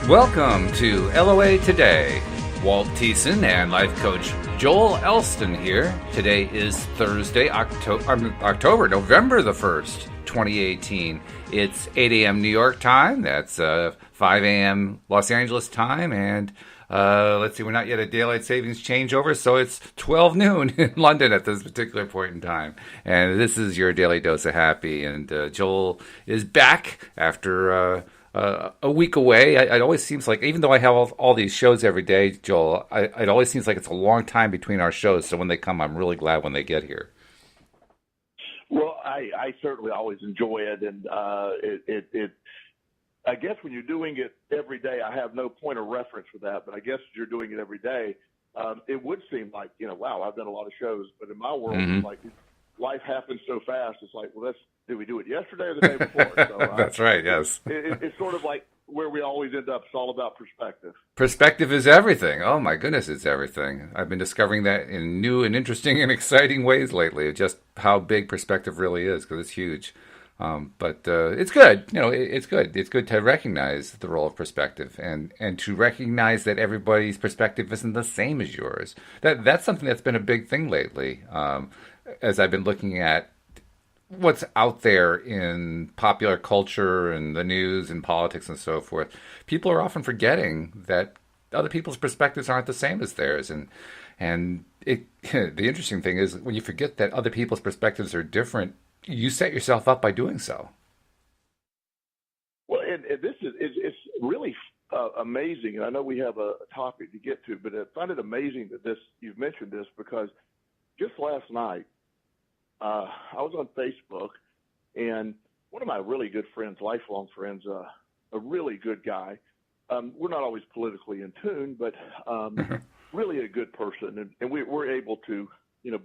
Welcome to LOA Today. Walt and life coach Joel Elston here. Today is Thursday, November the 1st, 2018. It's 8 a.m. New York time. That's 5 a.m. Los Angeles time. And let's see, we're not yet at daylight savings changeover, so it's 12 noon in London at this particular point in time. And this is your daily dose of happy. And Joel is back after a week away. It always seems like, even though I have all these shows every day, Joel, it always seems like it's a long time between our shows. So when they come, I'm really glad when they get here. Well, I certainly always enjoy it, and it I guess when you're doing it every day, I have no point of reference for that, but I guess if you're doing it every day, it would seem like, wow, I've done a lot of shows, but in my world, it's like life happens so fast. It's like, well, did we do it yesterday or the day before? So, That's right, yes. It's sort of like where we always end up. It's all about perspective. Perspective is everything. Oh, my goodness, it's everything. I've been discovering that in new and interesting and exciting ways lately, just how big perspective really is, because it's huge. But it's good. It's good. It's good to recognize the role of perspective and to recognize that everybody's perspective isn't the same as yours. That's something that's been a big thing lately. As I've been looking at what's out there in popular culture and the news and politics and so forth, people are often forgetting that other people's perspectives aren't the same as theirs. And the interesting thing is, when you forget that other people's perspectives are different, you set yourself up by doing so. Well, and this is it's really amazing. And I know we have a topic to get to, but I find it amazing that you've mentioned this, because just last night, I was on Facebook, and one of my really good friends, lifelong friends, a really good guy. We're not always politically in tune, but really a good person, and we're able to,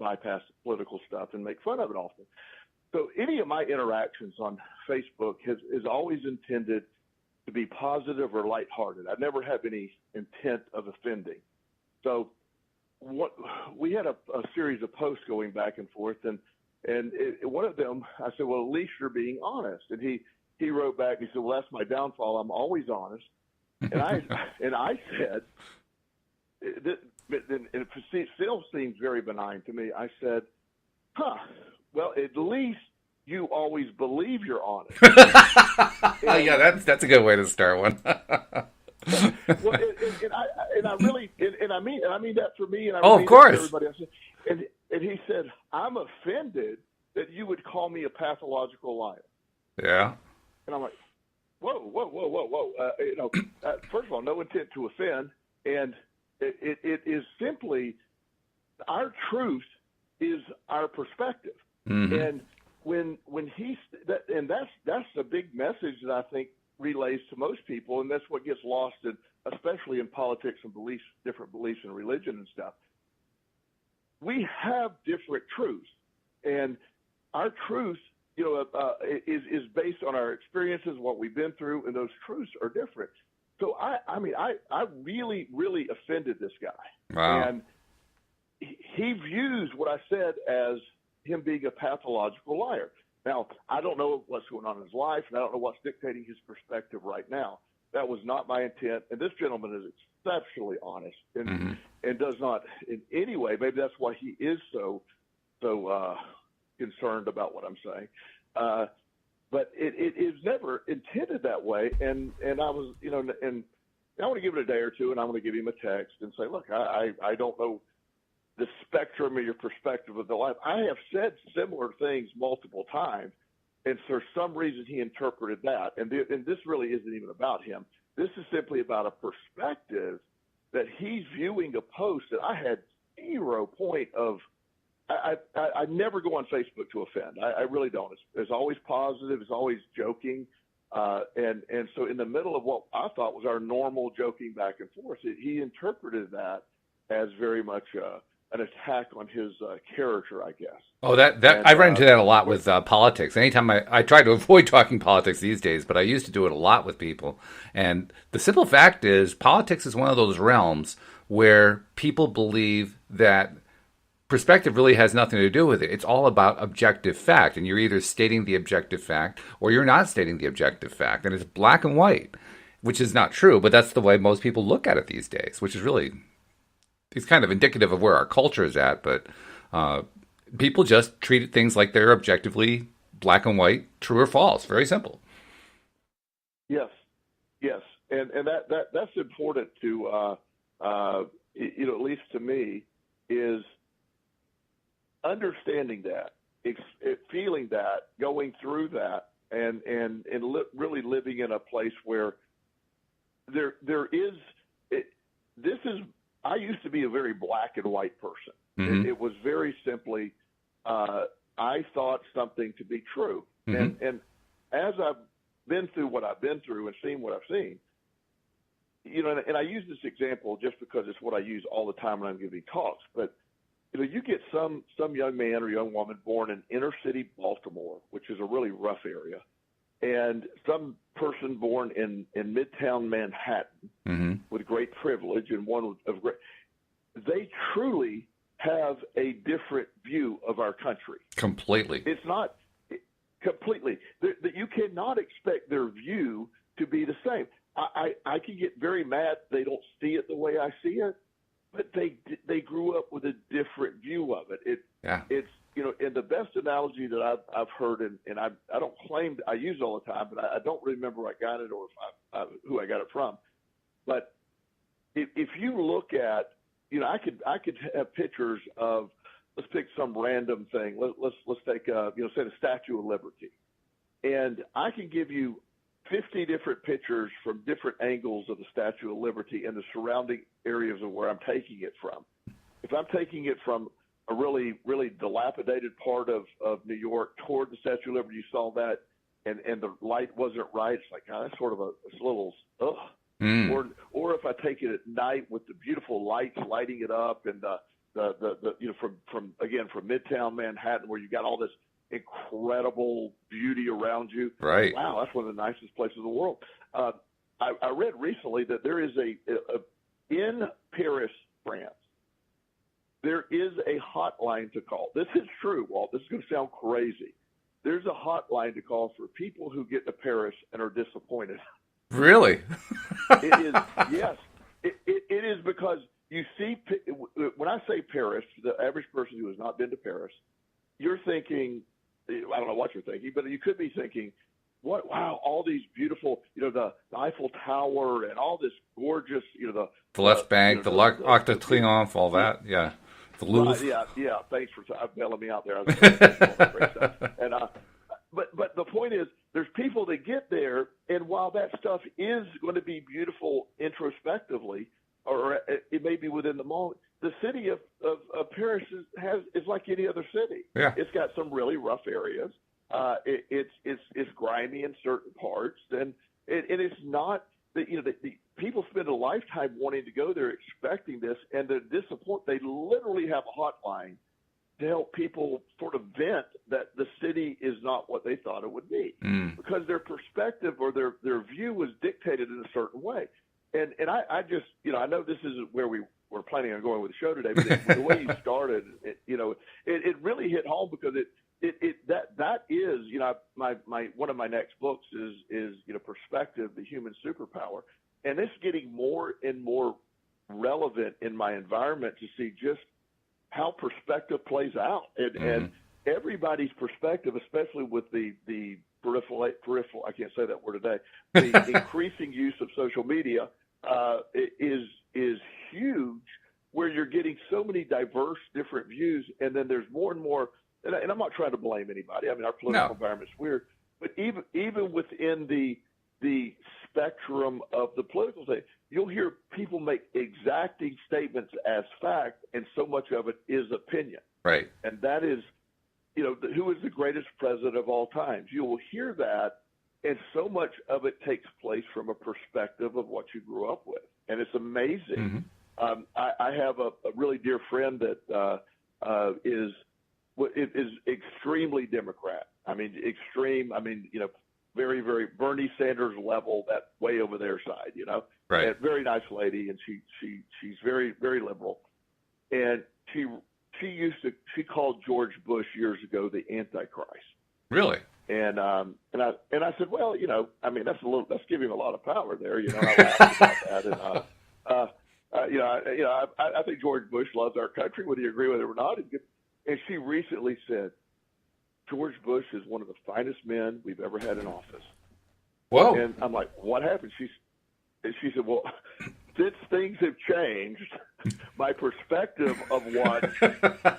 bypass the political stuff and make fun of it often. So any of my interactions on Facebook is always intended to be positive or lighthearted. I never have any intent of offending. So we had a series of posts going back and forth, and one of them, I said, well, at least you're being honest. And he wrote back, he said, well, that's my downfall. I'm always honest. And I said, and it still seems very benign to me. I said, well, at least you always believe you're honest. Yeah, that's a good way to start one. Well, I mean that for me, and I of mean course. That for everybody else. And he said, I'm offended that you would call me a pathological liar. Yeah. And I'm like, whoa. First of all, no intent to offend, and it is simply our truth is our perspective. Mm-hmm. And when that's a big message that I think relays to most people, and that's what gets lost in, especially in politics and beliefs, different beliefs in religion and stuff. We have different truths, and our truth, is based on our experiences, what we've been through, and those truths are different. So I really, really offended this guy. Wow. And he views what I said as him being a pathological liar. Now, I don't know what's going on in his life, and I don't know what's dictating his perspective right now. That was not my intent. And this gentleman is exceptionally honest and does not in any way, maybe that's why he is so concerned about what I'm saying. But it is never intended that way. And I was, and I want to give it a day or two, and I'm going to give him a text and say, look, I don't know the spectrum of your perspective of the life. I have said similar things multiple times, and for some reason he interpreted that. And this really isn't even about him. This is simply about a perspective that he's viewing a post that I had 0 point of. I never go on Facebook to offend. I really don't. It's always positive. It's always joking. And so in the middle of what I thought was our normal joking back and forth, he interpreted that as very much an attack on his character, I guess. Oh, I run into that a lot with politics. Anytime I try to avoid talking politics these days, but I used to do it a lot with people. And the simple fact is, politics is one of those realms where people believe that perspective really has nothing to do with it. It's all about objective fact, and you're either stating the objective fact or you're not stating the objective fact, and it's black and white. which is not true, but that's the way most people look at it these days, which is really, it's kind of indicative of where our culture is at. But uh, people just treat things like they're objectively black and white, true or false. Very simple. Yes, yes, and that's important to at least to me, is understanding that, feeling that, going through that, and really living in a place where there is it, this is. I used to be a very black and white person. Mm-hmm. It was very simply, I thought something to be true, Mm-hmm. and as I've been through what I've been through and seen what I've seen, and I use this example just because it's what I use all the time when I'm giving talks. But you get some young man or young woman born in inner city Baltimore, which is a really rough area, and some person born in Midtown Manhattan Mm-hmm. with great privilege and one of great. They truly have a different view of our country. Completely. It's not completely that you cannot expect their view to be the same. I can get very mad they don't see it the way I see it, but they grew up with a different view of it. Yeah. It's and the best analogy that I've heard, and I don't claim I use it all the time, but I don't remember where I got it or if who I got it from. But if you look at I could have pictures of, let's pick some random thing. Let's take say the Statue of Liberty, and I can give you 50 different pictures from different angles of the Statue of Liberty and the surrounding areas of where I'm taking it from. If I'm taking it from a really, really dilapidated part of New York toward the Statue of Liberty, you saw that, and the light wasn't right. It's like, that's sort of it's a little, ugh. Mm. Or if I take it at night with the beautiful lights lighting it up, and the from Midtown Manhattan, where you got all this incredible beauty around you. Right. Wow, that's one of the nicest places in the world. I read recently that there is in Paris, France, there is a hotline to call. This is true, Walt. This is going to sound crazy. There's a hotline to call for people who get to Paris and are disappointed. Really? It is, yes. It is because you see, when I say Paris, the average person who has not been to Paris, you're thinking, I don't know what you're thinking, but you could be thinking, wow, all these beautiful, the Eiffel Tower and all this gorgeous, The left bank, the Arc de Triomphe, all that. Yeah. The Louvre. Right, yeah. Thanks for bailing me out there. I was great stuff. And but the point is, there's people that get there, and while that stuff is going to be beautiful introspectively, or it may be within the moment, the city of Paris is like any other city. Yeah. It's got some really rough areas. It's grimy in certain parts, and it's not that the people spend a lifetime wanting to go there, expecting this, and they're disappointed. They literally have a hotline to help people sort of vent that the city is not what they thought it would be, because their perspective or their view was dictated in a certain way. And I just, I know this isn't where we were planning on going with the show today, but the way you started, it really hit home, because that is, my one of my next books is Perspective, the Human Superpower. And it's getting more and more relevant in my environment to see just how perspective plays out, and everybody's perspective, especially with the peripheral, I can't say that word today, the increasing use of social media is huge, where you're getting so many diverse different views, and then there's more and more, and I'm not trying to blame anybody. I mean, our political environment's weird, but even within the spectrum of the political thing, you'll hear people make exacting statements as fact, and so much of it is opinion. Right. And that is, who is the greatest president of all times? You will hear that, and so much of it takes place from a perspective of what you grew up with, and it's amazing. Mm-hmm. I have a really dear friend that is extremely Democrat. I mean, extreme. I mean, very, very Bernie Sanders level, that way over their side, Right. And very nice lady, and she's very, very liberal. And she called George Bush years ago the Antichrist. Really? And I said, well, I mean, that's giving a lot of power there. I laughed about that, and uh, I think George Bush loves our country, whether you agree with it or not. And she recently said, George Bush is one of the finest men we've ever had in office. Whoa. And I'm like, what happened? She said, well, since things have changed, my perspective of what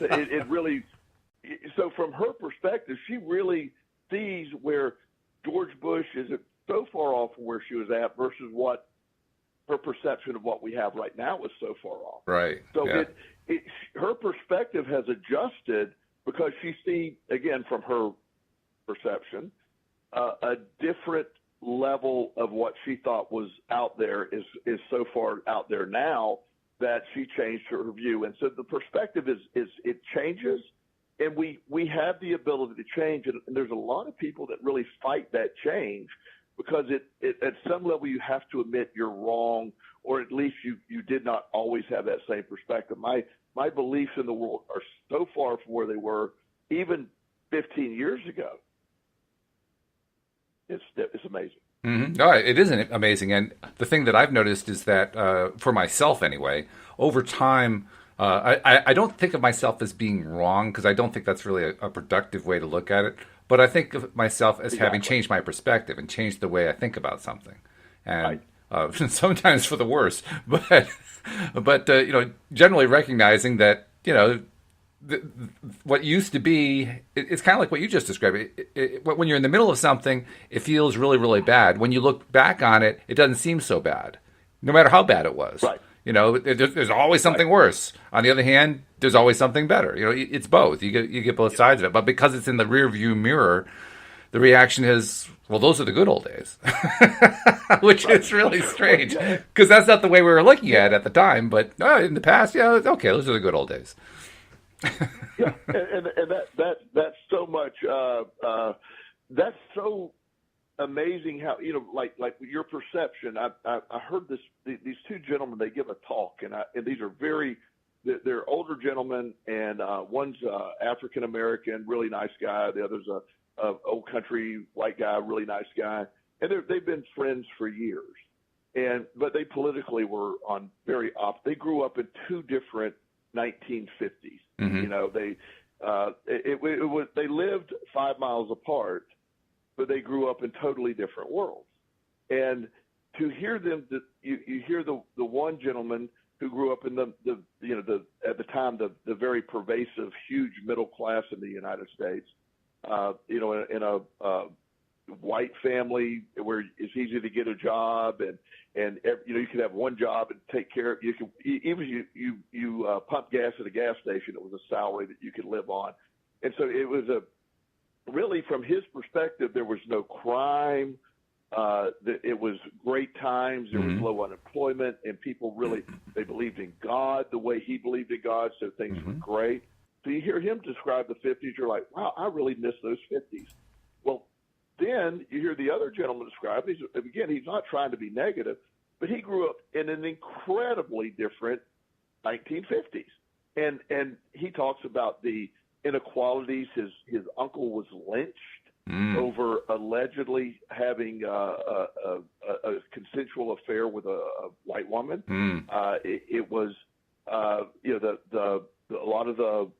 it really. So from her perspective, she really sees where George Bush is so far off from where she was at versus what her perception of what we have right now is so far off. Right. So Yeah. her perspective has adjusted because she sees, again, from her perception, a different level of what she thought was out there is so far out there now that she changed her view. And so the perspective is it changes, and we have the ability to change. And there's a lot of people that really fight that change because it at some level you have to admit you're wrong, or at least you did not always have that same perspective. My beliefs in the world are so far from where they were even 15 years ago. It's amazing. Mm-hmm. No, it isn't amazing. And the thing that I've noticed is that, for myself anyway, over time, I don't think of myself as being wrong because I don't think that's really a productive way to look at it. But I think of myself as having changed my perspective and changed the way I think about something. And sometimes for the worse. But generally recognizing that, what used to be, it's kind of like what you just described. When you're in the middle of something, it feels really, really bad. When you look back on it, it doesn't seem so bad, no matter how bad it was. Right. There's always something worse. On the other hand, there's always something better. It's both. You get both sides of it. But because it's in the rear view mirror, the reaction is, well, those are the good old days, which is really strange because that's not the way we were looking at it at the time. But in the past, okay, those are the good old days. Yeah, and that's so much. That's so amazing how like your perception. I heard these two gentlemen. They give a talk, and these are they're older gentlemen, and one's African American, really nice guy. The other's a old country white guy, really nice guy, and they've been friends for years. But they politically were on very They grew up in two different 1950s. Mm-hmm. They lived 5 miles apart, but they grew up in totally different worlds. And to hear them, you hear the one gentleman who grew up in the at the time the very pervasive huge middle class in the United States, in a white family where it's easy to get a job and you could have one job and take care of. You can even you pump gas at a gas station. It was a salary that you could live on, and so it was really from his perspective there was no crime. It was great times. There was low unemployment, and people really they believed in God the way he believed in God. So things were great. So you hear him describe the 50s, you're like, wow, I really miss those 50s. Well, then you hear the other gentleman describe, he's not trying to be negative, but he grew up in an incredibly different 1950s. And he talks about the inequalities. His uncle was lynched over allegedly having a consensual affair with a white woman. It was, a lot of the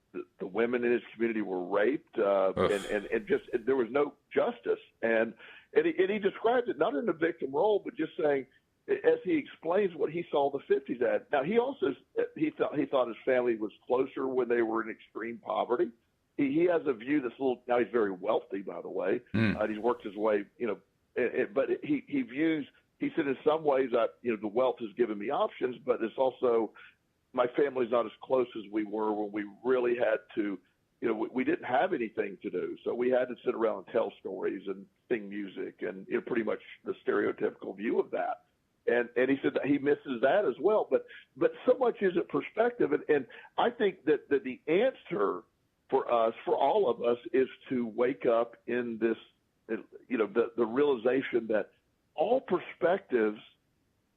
women in his community were raped, and just there was no justice. And he described it not in a victim role, but just saying, as he explains what he saw the 50s at. Now he also he thought his family was closer when they were in extreme poverty. He has a view that's a little. Now he's very wealthy, by the way. He's worked his way, but he views. He said in some ways, the wealth has given me options, but it's also my family's not as close as we were when we really had to, we didn't have anything to do. So we had to sit around and tell stories and sing music and pretty much the stereotypical view of that. And he said that he misses that as well. But so much is it perspective. And I think that the answer for us, for all of us, is to wake up in this, the realization that all perspectives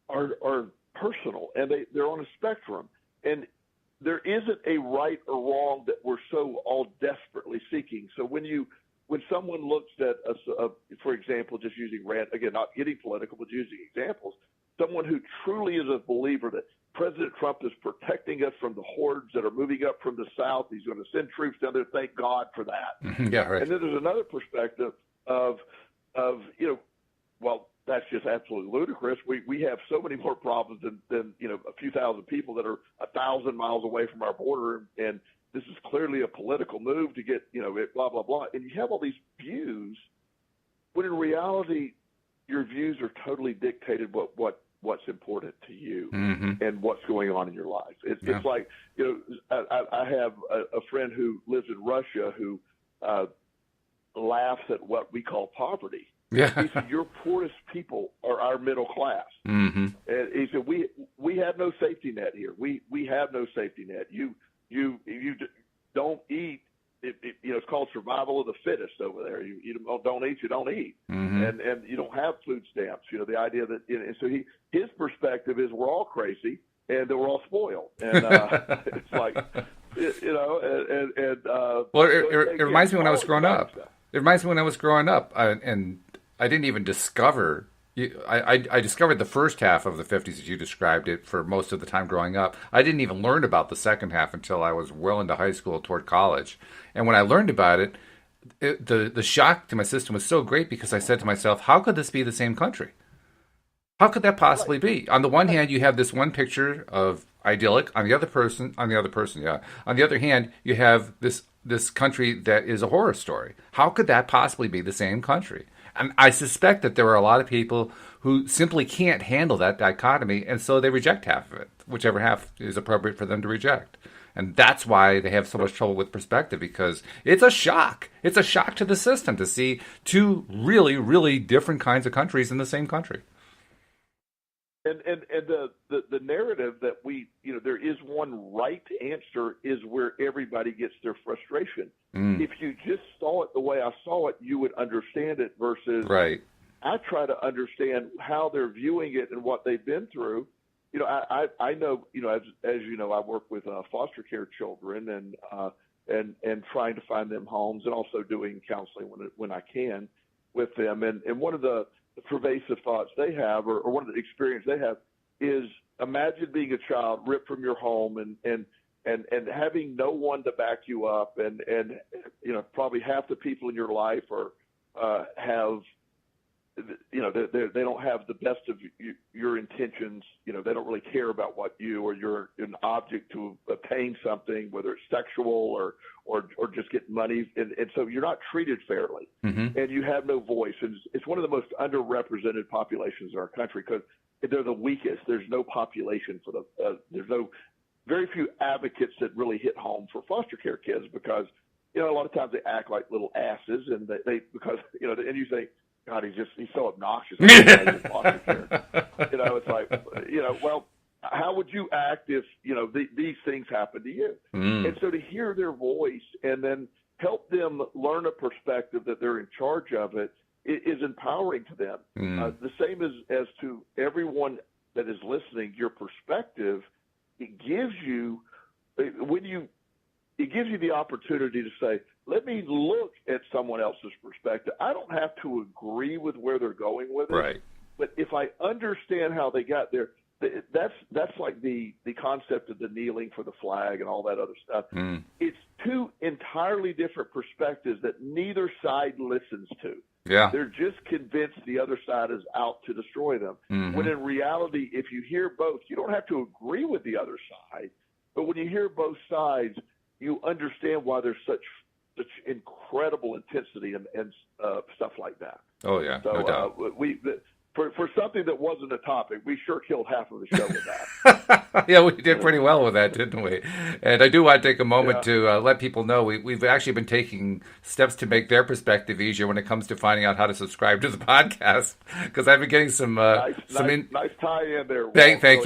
are personal and they're on a spectrum. And there isn't a right or wrong that we're so all desperately seeking. So when you when someone looks at, for example, just using again, not getting political, but using examples, someone who truly is a believer that President Trump is protecting us from the hordes that are moving up from the south. He's going to send troops down there. Thank God for that. Yeah, right. And then there's another perspective of well, that's just absolutely ludicrous. We have so many more problems than a few thousand people that are 1,000 miles away from our border, and this is clearly a political move to get blah blah blah. And you have all these views, when in reality, your views are totally dictated what's important to you and what's going on in your life. It's like I have a friend who lives in Russia who laughs at what we call poverty. Yeah. He said, your poorest people are our middle class. And he said, we have no safety net here. We have no safety net. You don't eat. It's called survival of the fittest over there. You don't eat, you don't eat. And you don't have food stamps. The idea that, and so his perspective is we're all crazy and that we're all spoiled. And it's like, well, it reminds me when I was growing up. It reminds me when I was growing up, and I didn't even discover. I discovered the first half of the 50s as you described it for most of the time growing up. I didn't even learn about the second half until I was well into high school toward college. And when I learned about it, the shock to my system was so great because I said to myself, how could this be the same country? How could that possibly be? On the one hand, you have this one picture of idyllic. On the other hand, you have this country that is a horror story. How could that possibly be the same country? And I suspect that there are a lot of people who simply can't handle that dichotomy, and so they reject half of it, whichever half is appropriate for them to reject. And that's why they have so much trouble with perspective, because it's a shock. It's a shock to the system to see two really, really different kinds of countries in the same country. And the narrative that there is one right answer is where everybody gets their frustration. If you just saw it the way I saw it, you would understand it versus right. I try to understand how they're viewing it and what they've been through. I know, as you know, I work with foster care children and trying to find them homes and also doing counseling when I can with them. And one of the pervasive thoughts they have, or one of the experience they have, is imagine being a child ripped from your home and having no one to back you up, and probably half the people in your life have they don't have the best of your intentions. They don't really care about what or you're an object to obtain something, whether it's sexual or just get money. And so you're not treated fairly, and you have no voice. And it's one of the most underrepresented populations in our country because they're the weakest. There's no population for very few advocates that really hit home for foster care kids because, a lot of times they act like little asses and because and you say, God, he's so obnoxious. It's like, well, how would you act if, these things happen to you? And so to hear their voice and then help them learn a perspective that they're in charge of it is empowering to them. The same as to everyone that is listening, your perspective, it gives you the opportunity to say, let me look at someone else's perspective. I don't have to agree with where they're going with it. Right. But if I understand how they got there, that's like the concept of the kneeling for the flag and all that other stuff. It's two entirely different perspectives that neither side listens to. Yeah. They're just convinced the other side is out to destroy them. When in reality, if you hear both, you don't have to agree with the other side. But when you hear both sides, you understand why there's such incredible intensity and stuff like that. Oh yeah, so, no doubt. For something that wasn't a topic, we sure killed half of the show with that. Yeah, we did pretty well with that, didn't we? And I do want to take a moment to let people know we've actually been taking steps to make their perspective easier when it comes to finding out how to subscribe to the podcast. Because I've been getting some nice tie-in there. Thank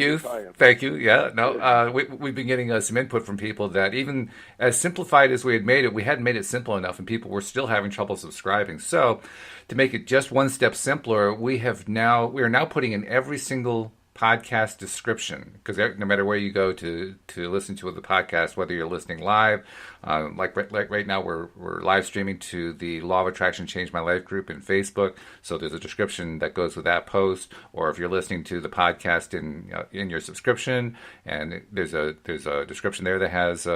you. Yeah, no, we've been getting some input from people that even as simplified as we had made it, we hadn't made it simple enough, and people were still having trouble subscribing. So, to make it just one step simpler, we are now putting in every single podcast description, because no matter where you go to listen to the podcast, whether you're listening live, like right now we're live streaming to the Law of Attraction Change My Life group in Facebook, so there's a description that goes with that post. Or if you're listening to the podcast in your subscription, and there's a description there that has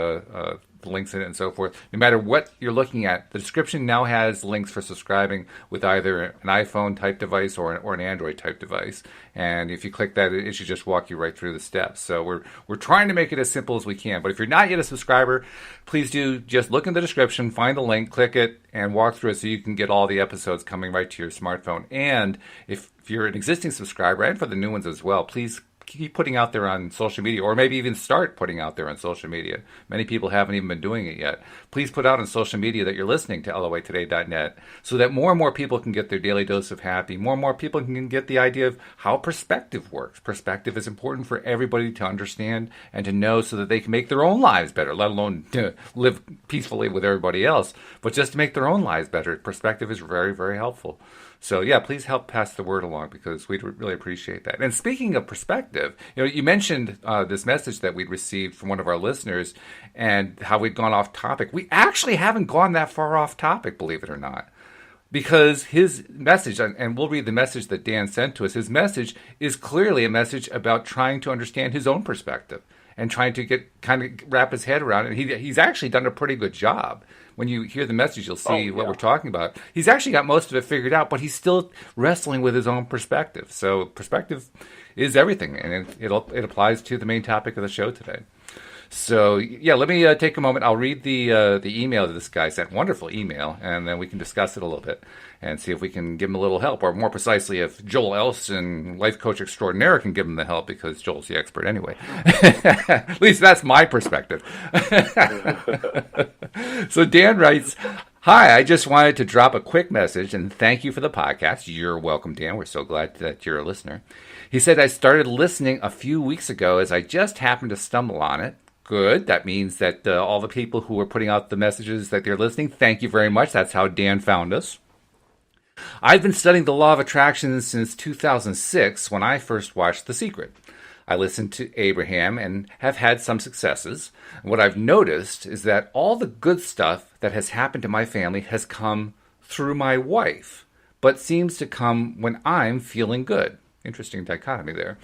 links in it and so forth. No matter what you're looking at, the description now has links for subscribing with either an iPhone type device or an Android type device. And if you click that, it should just walk you right through the steps. So we're trying to make it as simple as we can. But if you're not yet a subscriber, please do just look in the description, find the link, click it, and walk through it so you can get all the episodes coming right to your smartphone. And if you're an existing subscriber, and for the new ones as well, please keep putting out there on social media, or maybe even start putting out there on social media. Many people haven't even been doing it yet. Please put out on social media that you're listening to loatoday.net so that more and more people can get their daily dose of happy. More and more people can get the idea of how perspective works. Perspective is important for everybody to understand and to know so that they can make their own lives better, let alone to live peacefully with everybody else. But just to make their own lives better, perspective is very, very helpful. So yeah, please help pass the word along because we'd really appreciate that. And speaking of perspective, you mentioned this message that we'd received from one of our listeners and how we'd gone off topic. We actually haven't gone that far off topic, believe it or not, because his message, and we'll read the message that Dan sent to us, his message is clearly a message about trying to understand his own perspective and trying to wrap his head around it. He's actually done a pretty good job. When you hear the message, you'll see what we're talking about. He's actually got most of it figured out, but he's still wrestling with his own perspective. So perspective is everything, and it applies to the main topic of the show today. So yeah, let me take a moment. I'll read the email that this guy sent. Wonderful email, and then we can discuss it a little bit and see if we can give him a little help, or more precisely, if Joel Elston, life coach extraordinaire, can give him the help because Joel's the expert anyway. At least that's my perspective. So Dan writes, "Hi, I just wanted to drop a quick message and thank you for the podcast." You're welcome, Dan. We're so glad that you're a listener. He said, "I started listening a few weeks ago as I just happened to stumble on it." Good. That means that all the people who are putting out the messages that they're listening, thank you very much. That's how Dan found us. "I've been studying the law of attraction since 2006 when I first watched The Secret. I listened to Abraham and have had some successes. What I've noticed is that all the good stuff that has happened to my family has come through my wife, but seems to come when I'm feeling good." Interesting dichotomy there.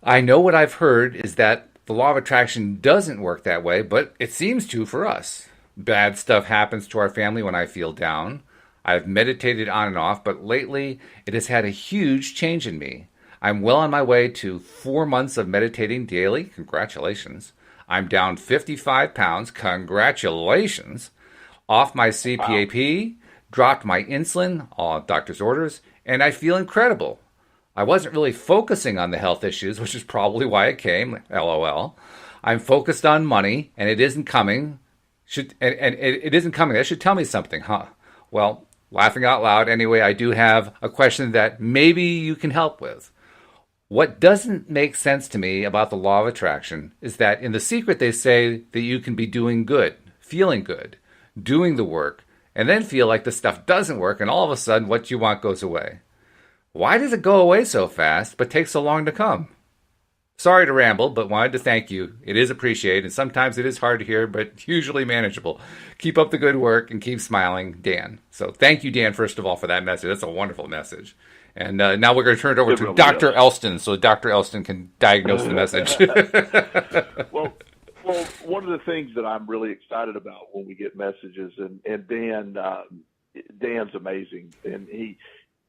"I know what I've heard is that the law of attraction doesn't work that way, but it seems to for us. Bad stuff happens to our family when I feel down. I've meditated on and off, but lately it has had a huge change in me. I'm well on my way to 4 months of meditating daily. Congratulations. I'm down 55 pounds. Congratulations. Off my CPAP, dropped my insulin, all doctor's orders, and I feel incredible. I wasn't really focusing on the health issues, which is probably why it came, LOL. I'm focused on money, and it isn't coming. It isn't coming. That should tell me something, huh? Well, laughing out loud, anyway, I do have a question that maybe you can help with. What doesn't make sense to me about the law of attraction is that in The Secret they say that you can be doing good, feeling good, doing the work, and then feel like the stuff doesn't work, and all of a sudden what you want goes away. Why does it go away so fast, but take so long to come? Sorry to ramble, but wanted to thank you. It is appreciated, and sometimes it is hard to hear, but usually manageable. Keep up the good work and keep smiling, Dan." So thank you, Dan, first of all, for that message. That's a wonderful message. And now we're going to turn it over to Dr. Elston, so Dr. Elston can diagnose the message. Well, one of the things that I'm really excited about when we get messages, and Dan's amazing, and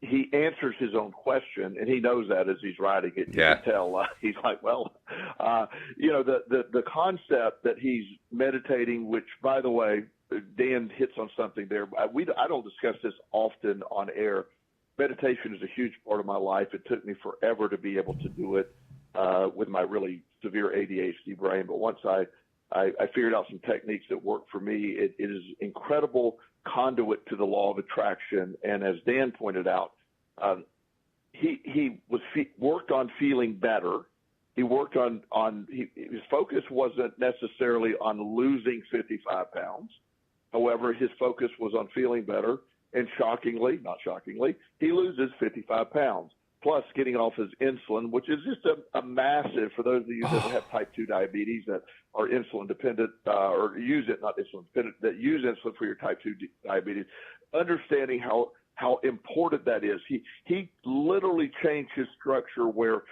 he answers his own question, and he knows that as he's writing it. You can tell he's like, well, the concept that he's meditating, which, by the way, Dan hits on something there. I don't discuss this often on air. Meditation is a huge part of my life. It took me forever to be able to do it with my really severe ADHD brain. But once I figured out some techniques that work for me, it is incredible conduit to the law of attraction. And as Dan pointed out, he worked on feeling better. He worked on his focus wasn't necessarily on losing 55 pounds. However, his focus was on feeling better. And not shockingly, he loses 55 pounds. plus getting off his insulin, which is just a massive, for those of you that have type 2 diabetes that are insulin dependent, or use it, not insulin dependent, that use insulin for your type 2 diabetes, understanding how important that is. He literally changed his structure where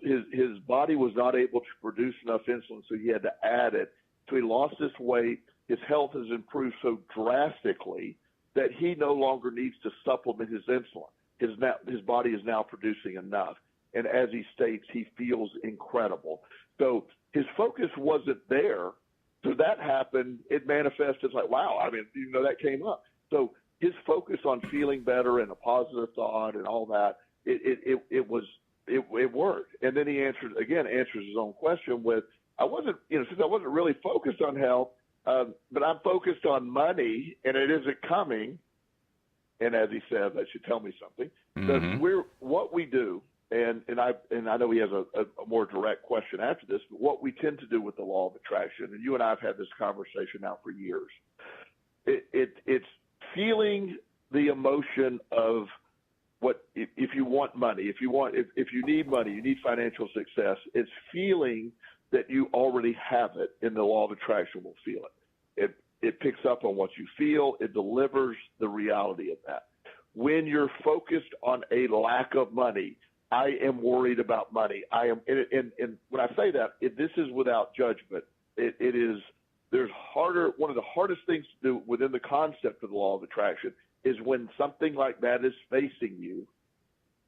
his body was not able to produce enough insulin, so he had to add it. So he lost this weight. His health has improved so drastically that he no longer needs to supplement his insulin. His body is now producing enough. And as he states, he feels incredible. So his focus wasn't there. So that happened. It manifested like, wow, I mean, that came up. So his focus on feeling better and a positive thought and all that, it worked. And then he answers his own question with, since I wasn't really focused on health, but I'm focused on money and it isn't coming. And as he said, that should tell me something. That what we do, and I know he has a more direct question after this, but what we tend to do with the law of attraction, and you and I have had this conversation now for years, it's feeling the emotion of what if you want money, if you need money, you need financial success. It's feeling that you already have it, and the law of attraction will feel it. It picks up on what you feel. It delivers the reality of that. When you're focused on a lack of money, I am worried about money. And when I say that, this is without judgment. One of the hardest things to do within the concept of the law of attraction is when something like that is facing you,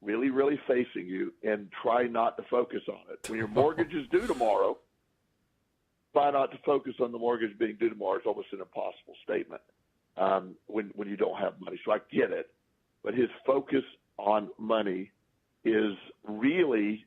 really, really facing you, and try not to focus on it. When your mortgage is due tomorrow, try not to focus on the mortgage being due tomorrow. It's almost an impossible statement when you don't have money. So I get it. But his focus on money is really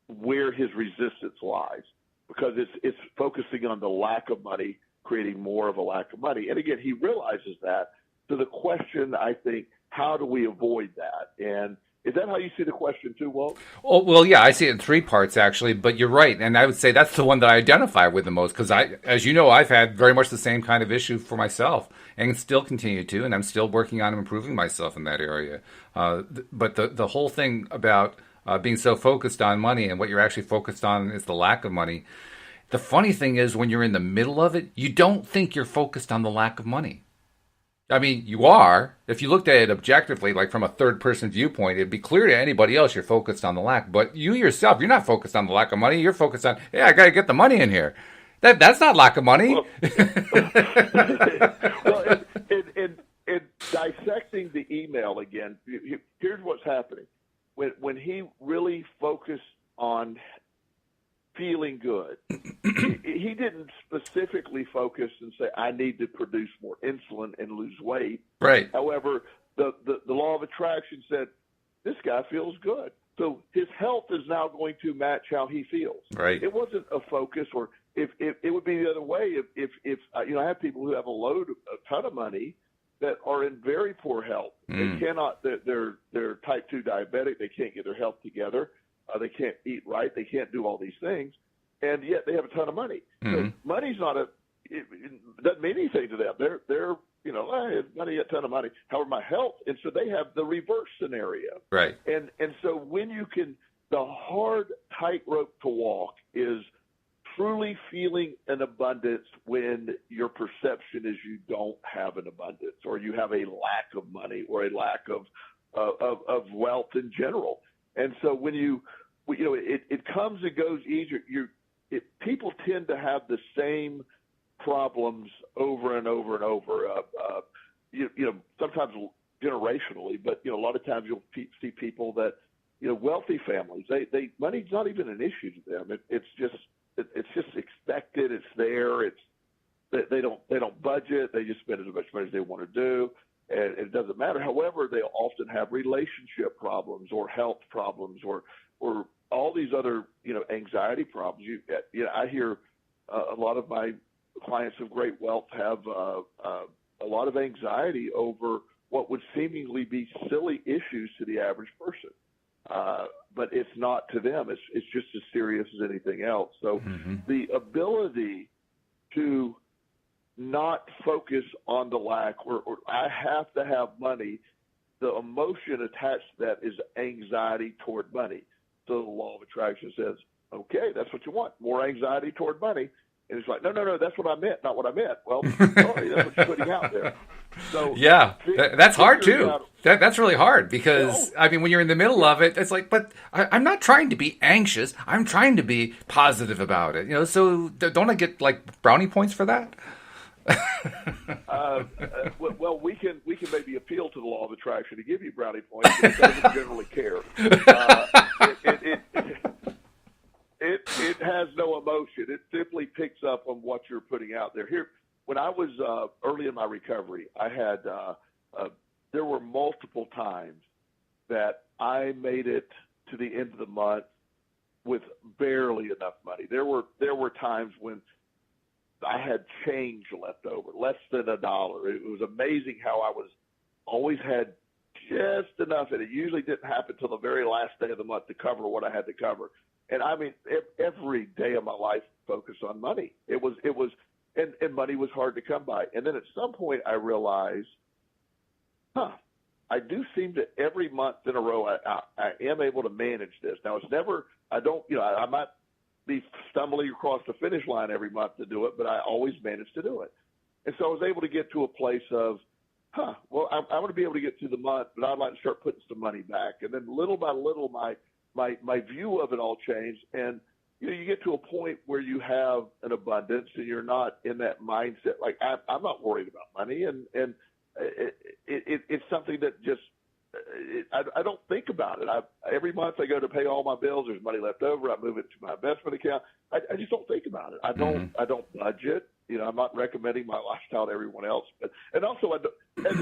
where his resistance lies, because it's focusing on the lack of money, creating more of a lack of money. And again, he realizes that. So the question, I think, how do we avoid that? And is that how you see the question too, Walt? Oh, well, yeah, I see it in three parts, actually, but you're right. And I would say that's the one that I identify with the most because as you know, I've had very much the same kind of issue for myself and still continue to, and I'm still working on improving myself in that area. But the whole thing about being so focused on money and what you're actually focused on is the lack of money. The funny thing is when you're in the middle of it, you don't think you're focused on the lack of money. I mean, you are. If you looked at it objectively, like from a third-person viewpoint, it'd be clear to anybody else you're focused on the lack. But you yourself, you're not focused on the lack of money. You're focused on, hey, I got to get the money in here. That's not lack of money. Well, in dissecting the email again, here's what's happening. When he really focused on feeling good, he didn't specifically focus and say, I need to produce more insulin and lose weight. Right. However, the law of attraction said, this guy feels good. So his health is now going to match how he feels. Right. It wasn't a focus, or if it would be the other way. If I have people who have a ton of money that are in very poor health. They cannot, they're type 2 diabetic. They can't get their health together. They can't eat right. They can't do all these things. And yet they have a ton of money. So money's it doesn't mean anything to them. They're I have money, a ton of money. However, my health, and so they have the reverse scenario. Right. And so when the hard tightrope to walk is truly feeling an abundance when your perception is you don't have an abundance, or you have a lack of money, or a lack of wealth in general. And so when it comes and goes easier. People tend to have the same problems over and over and over. Sometimes generationally, but a lot of times you'll see people that wealthy families. Money's not even an issue to them. It's just expected. It's there. They don't budget. They just spend as much money as they want to do. And it doesn't matter. However, they often have relationship problems or health problems or all these other, anxiety problems. I hear a lot of my clients of great wealth have a lot of anxiety over what would seemingly be silly issues to the average person. But it's not to them. It's just as serious as anything else. So the ability to not focus on the lack, or I have to have money, the emotion attached to that is anxiety toward money. So the law of attraction says, okay, that's what you want, more anxiety toward money. And it's like, no, that's what I meant, not what I meant. Well, sorry, that's what you're putting out there. So Yeah, that's hard too. Out, That's really hard because, I mean, when you're in the middle of it, it's like, but I'm not trying to be anxious. I'm trying to be positive about it. So don't I get like brownie points for that? Well, we can maybe appeal to the law of attraction to give you brownie points, but it doesn't generally care. It has no emotion. It simply picks up on what you're putting out there. Here, when I was early in my recovery, I had there were multiple times that I made it to the end of the month with barely enough money. There were times when I had change left over, less than $1. It was amazing how I always had just enough, and it usually didn't happen till the very last day of the month to cover what I had to cover. And I mean, every day of my life focused on money. It was, and money was hard to come by. And then at some point I realized, I do seem to every month in a row, I am able to manage this. Now it's never, I don't, I might be stumbling across the finish line every month to do it, but I always manage to do it. And so I was able to get to a place of, well, I want to be able to get through the month, but I'd like to start putting some money back. And then little by little, my view of it all changed. And, you get to a point where you have an abundance and you're not in that mindset. Like I'm not worried about money. And it's something that just, I don't think about it. Every month I go to pay all my bills. There's money left over. I move it to my investment account. I just don't think about it. I don't budget. I'm not recommending my lifestyle to everyone else. And also, at the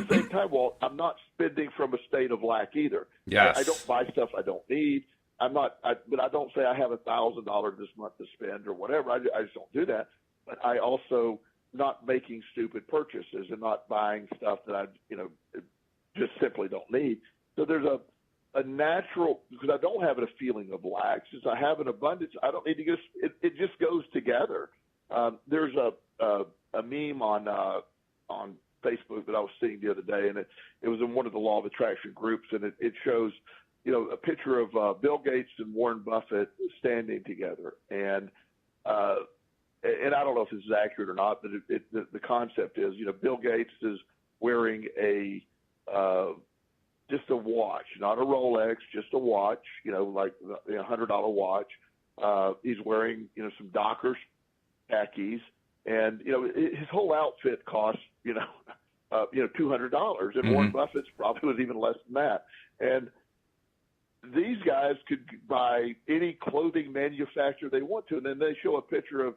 same time, Walt, I'm not spending from a state of lack either. Yes. I don't buy stuff I don't need. But I don't say I have $1,000 this month to spend or whatever. I just don't do that. But I also not making stupid purchases and not buying stuff that I, just simply don't need. So there's a natural, because I don't have a feeling of lack. Since I have an abundance, I don't need to get, it just goes together. There's a meme on Facebook that I was seeing the other day, and it was in one of the law of attraction groups, and it shows, a picture of Bill Gates and Warren Buffett standing together. And I don't know if this is accurate or not, but the concept is, Bill Gates is wearing just a watch, not a Rolex, just a watch, like a $100 watch. He's wearing, some Dockers khakis, and, his whole outfit costs, $200, and Warren Buffett's probably was even less than that. And these guys could buy any clothing manufacturer they want to, and then they show a picture of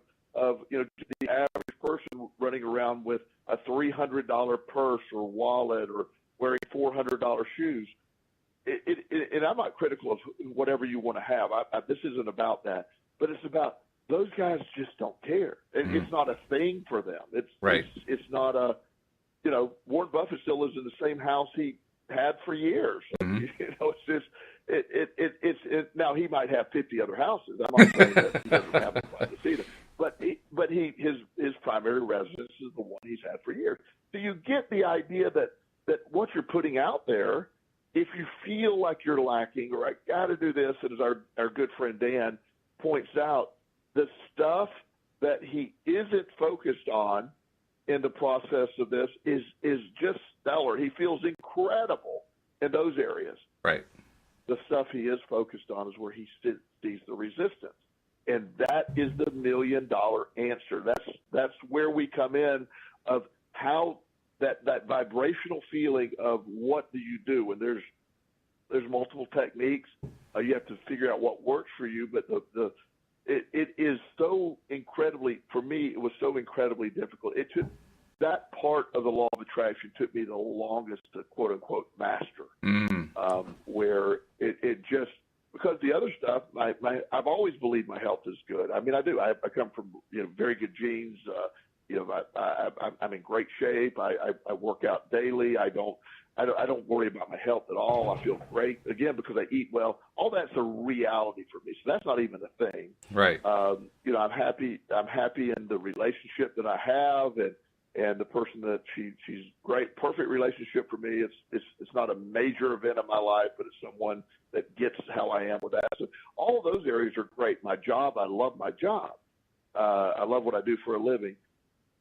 the average person running around with a $300 purse or wallet or wearing $400 shoes. And I'm not critical of whatever you want to have. This isn't about that, but it's about those guys just don't care. It's not a thing for them. It's not a, Warren Buffett still lives in the same house he had for years. It's just, now he might have 50 other houses. I'm not saying that he doesn't have abundance either. But his primary residence is the one he's had for years. So you get the idea that what you're putting out there, if you feel like you're lacking or I got to do this, and as our good friend Dan points out, the stuff that he isn't focused on in the process of this is just stellar. He feels incredible in those areas. Right. The stuff he is focused on is where he sees the resistance. And that is the $1 million answer. That's where we come in of how that vibrational feeling of what do you do. And there's multiple techniques. You have to figure out what works for you. But it is so incredibly, for me, it was so incredibly difficult. It took that part of the law of attraction took me the longest to quote unquote master. Where it just, because the other stuff, I've always believed my health is good. I mean, I do. I come from very good genes. I'm in great shape. I work out daily. I don't worry about my health at all. I feel great again because I eat well. All that's a reality for me. So that's not even a thing. Right. I'm happy. I'm happy in the relationship that I have, and the person that she's great, perfect relationship for me. It's not a major event in my life, but it's someone that gets how I am with that. So all of those areas are great. My job, I love my job. I love what I do for a living.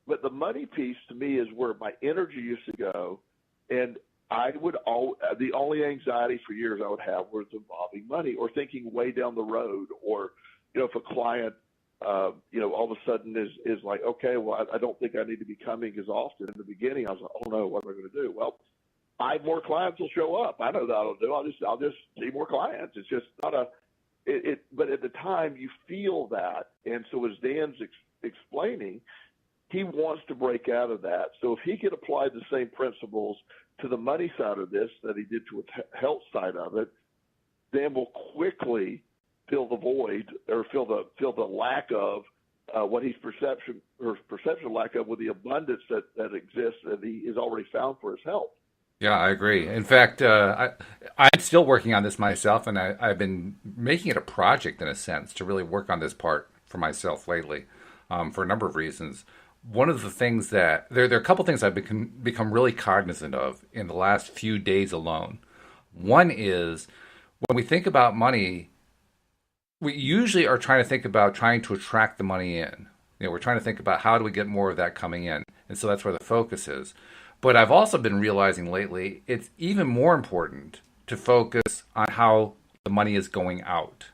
But the money piece to me is where my energy used to go, and the only anxiety for years I would have was involving money or thinking way down the road, or if a client all of a sudden is like, okay, well, I don't think I need to be coming as often. In the beginning, I was like, oh no, what am I going to do? Well, 5 more clients will show up. I know that I'll do. I'll just see more clients. It's just not but at the time you feel that. And so as Dan's explaining, he wants to break out of that. So if he could apply the same principles to the money side of this that he did to the health side of it, Dan will quickly fill the void, or fill the lack of what he's perception lack of, with the abundance that exists that he has already found for his health. Yeah, I agree. In fact, I'm still working on this myself, and I've been making it a project in a sense to really work on this part for myself lately, for a number of reasons. One of the things that there are a couple things I've become really cognizant of in the last few days alone. One is when we think about money, we usually are trying to think about trying to attract the money in. We're trying to think about how do we get more of that coming in, and so that's where the focus is. But I've also been realizing lately it's even more important to focus on how the money is going out,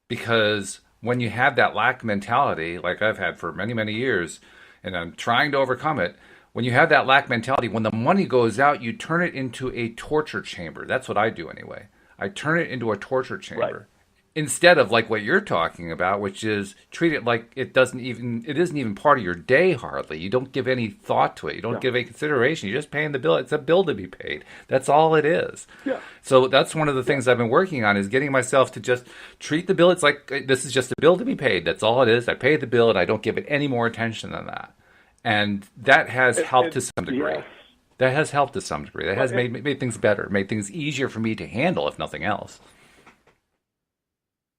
because when you have that lack mentality, like I've had for many, many years, and I'm trying to overcome it. When you have that lack mentality, when the money goes out, you turn it into a torture chamber. That's what I do anyway. I turn it into a torture chamber. Right. Instead of like what you're talking about, which is treat it like it isn't even part of your day hardly. You don't give any thought to it. You don't give any consideration. You're just paying the bill. It's a bill to be paid. That's all it is. Yeah. So that's one of the things I've been working on, is getting myself to just treat the bill. It's like, this is just a bill to be paid. That's all it is. I pay the bill and I don't give it any more attention than that. And that has helped to some degree. Yes. That has helped to some degree. That has made things better, made things easier for me to handle, if nothing else.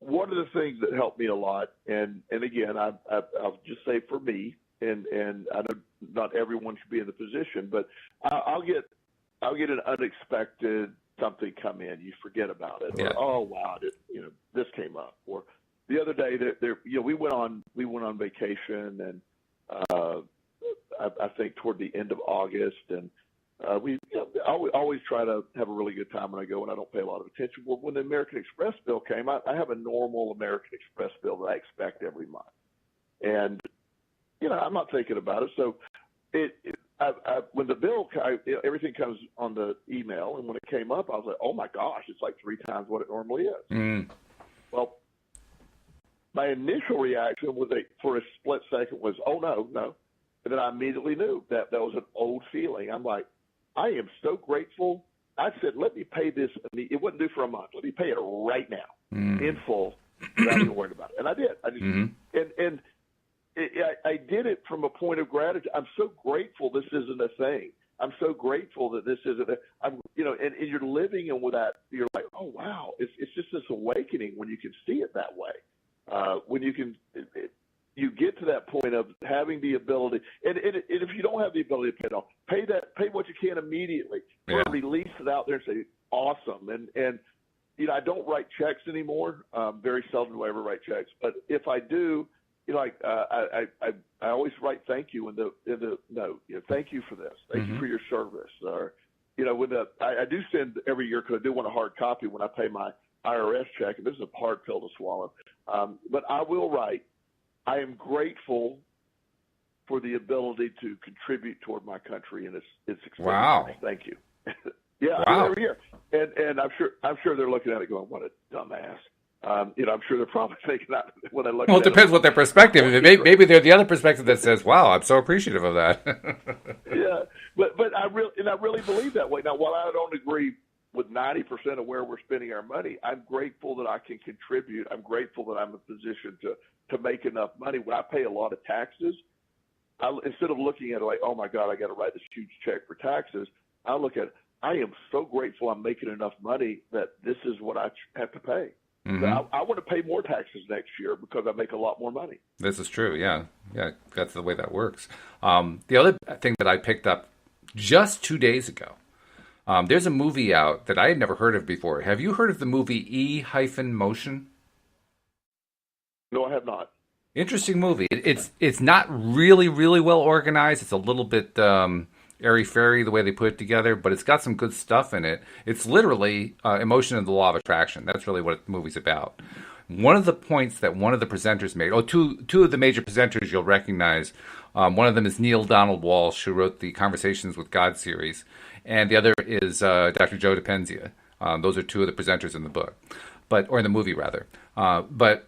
One of the things that helped me a lot, and again, I'll just say for me, and I know not everyone should be in the position, but I'll get an unexpected something come in. You forget about it, or oh wow, this came up. Or the other day, we went on vacation, and I think toward the end of August, and we always try to have a really good time when I go, and I don't pay a lot of attention. Well, when the American Express bill came, I have a normal American Express bill that I expect every month, and I'm not thinking about it. So when the bill, everything comes on the email, and when it came up, I was like, oh my gosh, it's like 3 times what it normally is. Mm. Well, my initial reaction for a split second was, oh no. And then I immediately knew that was an old feeling. I'm like, I am so grateful. I said, let me pay this. It wouldn't do for a month. Let me pay it right now in full without even worrying about it. And I did. I did it from a point of gratitude. I'm so grateful this isn't a thing. I'm so grateful that this isn't and you're living in with that. You're like, oh, wow. It's just this awakening when you can see it that way. When you can you get to that point of having the ability, and if you don't have the ability to pay it off, pay what you can immediately. Yeah. Release it out there and say, awesome. And I don't write checks anymore. Very seldom do I ever write checks. But if I do, I always write thank you in the note. Thank you for this. Thank you for your service. Or, I do send every year, because I do want a hard copy when I pay my IRS check. And this is a hard pill to swallow. But I will write, I am grateful for the ability to contribute toward my country and its success. Wow! Thank you. Yeah, wow. Every year, and I'm sure they're looking at it going, "What a dumbass." I'm sure they're probably thinking that when they look. Well, it depends what their perspective is. Maybe they're the other perspective that says, "Wow, I'm so appreciative of that." Yeah, but I really believe that way. Now, while I don't agree with 90% of where we're spending our money, I'm grateful that I can contribute. I'm grateful that I'm in a position to make enough money. When I pay a lot of taxes, instead of looking at it like, oh my God, I got to write this huge check for taxes, I look at it, I am so grateful I'm making enough money that this is what I have to pay. Mm-hmm. I want to pay more taxes next year because I make a lot more money. This is true. Yeah. Yeah. That's the way that works. The other thing that I picked up just 2 days ago, there's a movie out that I had never heard of before. Have you heard of the movie E-Motion? No, I have not. Interesting movie. It's not really well organized. It's a little bit airy fairy the way they put it together, but it's got some good stuff in it. It's literally emotion and the law of attraction. That's really what the movie's about. One of the points that one of the presenters made. Two of the major presenters you'll recognize. One of them is Neil Donald Walsh, who wrote the Conversations with God series, and the other is Dr. Joe Dispenza. Those are two of the presenters in the book, or in the movie rather. But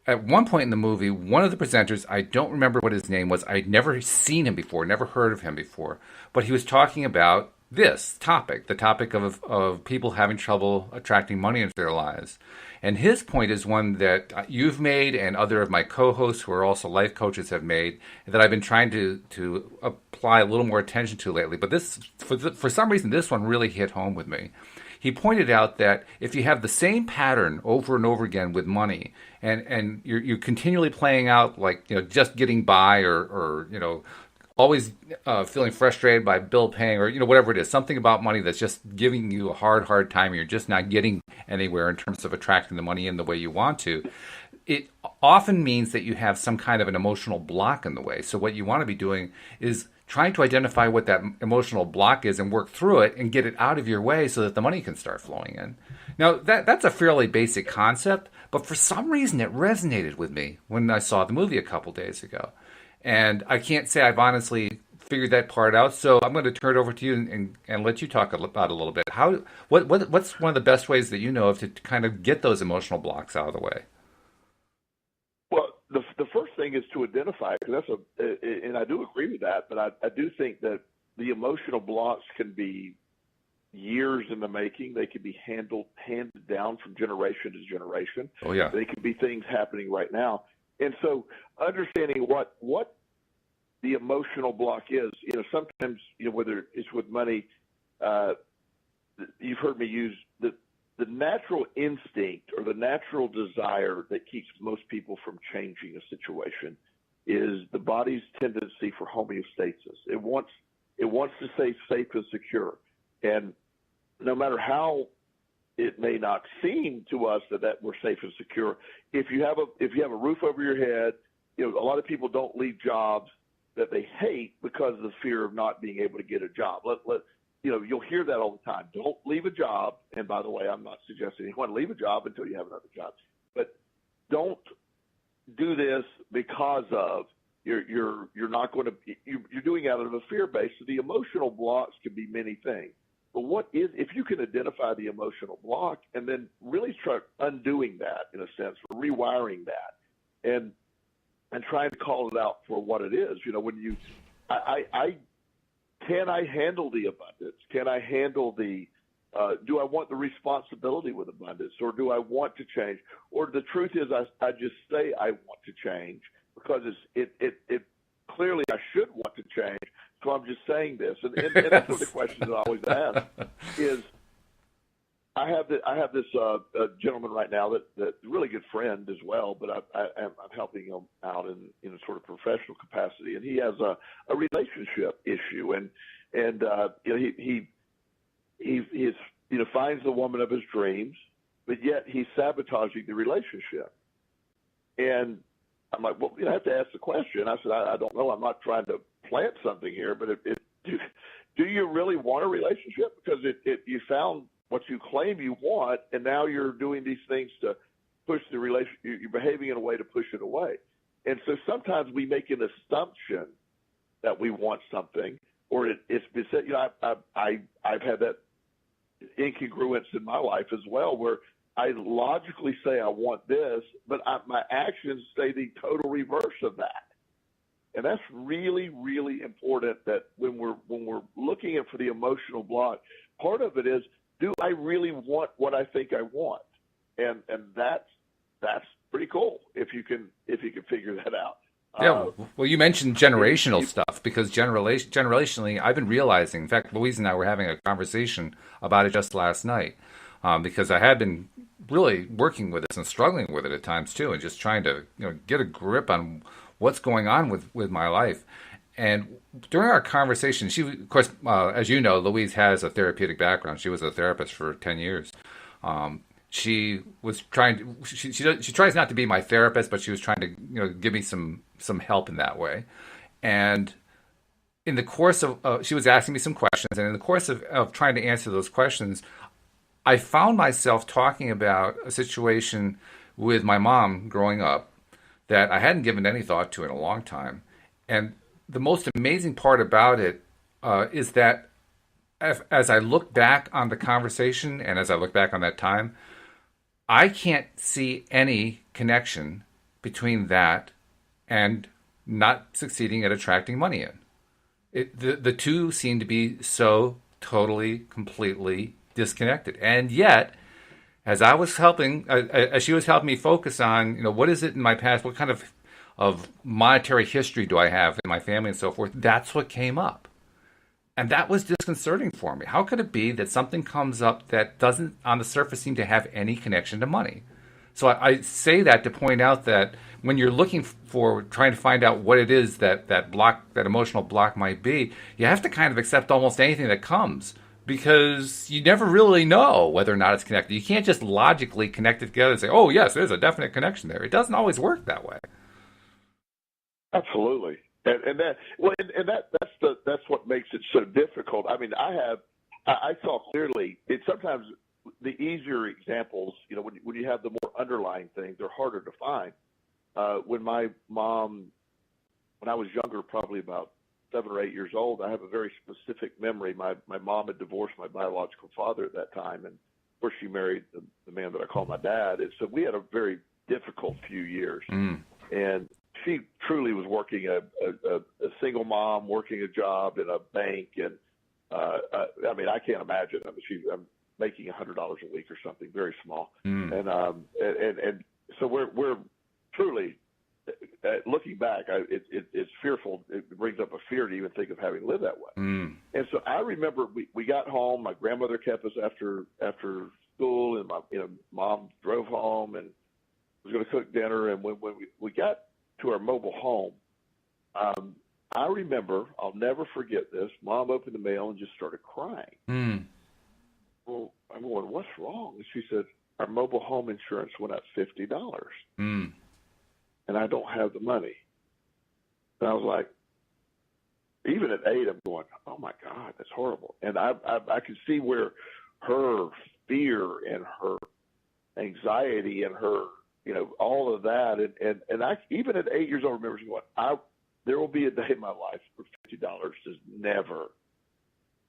at one point in the movie, one of the presenters, I don't remember what his name was. I'd never seen him before, never heard of him before. But he was talking about this topic, the topic of people having trouble attracting money into their lives. And his point is one that you've made and other of my co-hosts who are also life coaches have made, that I've been trying to apply a little more attention to lately. But this, for some reason, this one really hit home with me. He pointed out that if you have the same pattern over and over again with money, and you're continually playing out like, just getting by, or always feeling frustrated by bill paying, or whatever it is, something about money that's just giving you a hard time, and you're just not getting anywhere in terms of attracting the money in the way you want to, it often means that you have some kind of an emotional block in the way. So what you want to be doing is trying to identify what that emotional block is and work through it and get it out of your way so that the money can start flowing in. Now, that's a fairly basic concept, but for some reason it resonated with me when I saw the movie a couple days ago. And I can't say I've honestly figured that part out, so I'm going to turn it over to you and let you talk about it a little bit. What's one of the best ways that you know of to kind of get those emotional blocks out of the way? Well, the first thing is to identify it, because and I do agree with that, but I do think that the emotional blocks can be years in the making. They can be handed down from generation to generation. Oh yeah. They can be things happening right now. And so understanding what the emotional block is, sometimes, whether it's with money, you've heard me use the natural instinct or the natural desire that keeps most people from changing a situation is the body's tendency for homeostasis. It wants to stay safe and secure. And no matter how it may not seem to us that we're safe and secure, if you have a roof over your head, a lot of people don't leave jobs that they hate because of the fear of not being able to get a job. You'll hear that all the time. Don't leave a job. And by the way, I'm not suggesting anyone leave a job until you have another job. But don't do this because of you're not going to. You're doing it out of a fear base. So the emotional blocks can be many things. But if you can identify the emotional block and then really start undoing that, in a sense, rewiring that, and trying to call it out for what it is. When can I handle the abundance? Can I handle do I want the responsibility with abundance, or do I want to change? Or the truth is I just say I want to change because it clearly I should want to change. So I'm just saying this. And that's one of the questions I always ask is, I have this gentleman right now that's a really good friend as well, but I'm helping him out in a sort of professional capacity, and he has a relationship issue, and he finds the woman of his dreams, but yet he's sabotaging the relationship. And I'm like, well, I have to ask the question. I said, I don't know. I'm not trying to plant something here, but do you really want a relationship? Because you found what you claim you want, and now you're doing these things to push the relationship. You're behaving in a way to push it away. And so sometimes we make an assumption that we want something, or it's been said. I've had that incongruence in my life as well, where I logically say I want this, but my actions say the total reverse of that. And that's really, really important, that when we're looking for the emotional block, part of it is, do I really want what I think I want? And that's pretty cool if you can figure that out. Yeah, well, you mentioned generational stuff, because generationally, I've been realizing. In fact, Louise and I were having a conversation about it just last night, because I had been really working with this and struggling with it at times too, and just trying to get a grip on what's going on with my life. And during our conversation, she, of course, as you know, Louise has a therapeutic background. She was a therapist for 10 years. She was trying to. She tries not to be my therapist, but she was trying to give me some help in that way. And in the course of she was asking me some questions, and in the course of trying to answer those questions, I found myself talking about a situation with my mom growing up that I hadn't given any thought to in a long time. And the most amazing part about it is that as I look back on the conversation and as I look back on that time, I can't see any connection between that and not succeeding at attracting money in. The two seem to be so totally, completely disconnected. And yet, as I was helping, as she was helping me focus on, what is it in my past, what kind of monetary history do I have in my family and so forth, that's what came up. And that was disconcerting for me. How could it be that something comes up that doesn't, on the surface, seem to have any connection to money? So I say that to point out that when you're looking for, trying to find out what it is that block, that emotional block might be, you have to kind of accept almost anything that comes because you never really know whether or not it's connected. You can't just logically connect it together and say, oh, yes, there's a definite connection there. It doesn't always work that way. Absolutely. That's what makes it so difficult. I mean, I saw clearly. It sometimes the easier examples, when you have the more underlying things, they're harder to find. When my mom, when I was younger, probably about 7 or 8 years old, I have a very specific memory. My mom had divorced my biological father at that time, and of course she married the man that I call my dad. And so we had a very difficult few years. And she truly was working a single mom, working a job in a bank, and I mean, I can't imagine. I mean, I'm making $100 a week or something, very small, and so we're truly looking back. It's fearful. It brings up a fear to even think of having lived that way. And so I remember we got home. My grandmother kept us after school, and my mom drove home and was going to cook dinner. And when we got to our mobile home, I remember, I'll never forget this. Mom opened the mail and just started crying. Well, I'm going, what's wrong? And she said, our mobile home insurance went up $50. And I don't have the money. And I was like, even at 8, I'm going, oh my God, that's horrible. And I could see where her fear and her anxiety and her, all of that. And I, even at 8 years old, I remember going, there will be a day in my life where $50 does never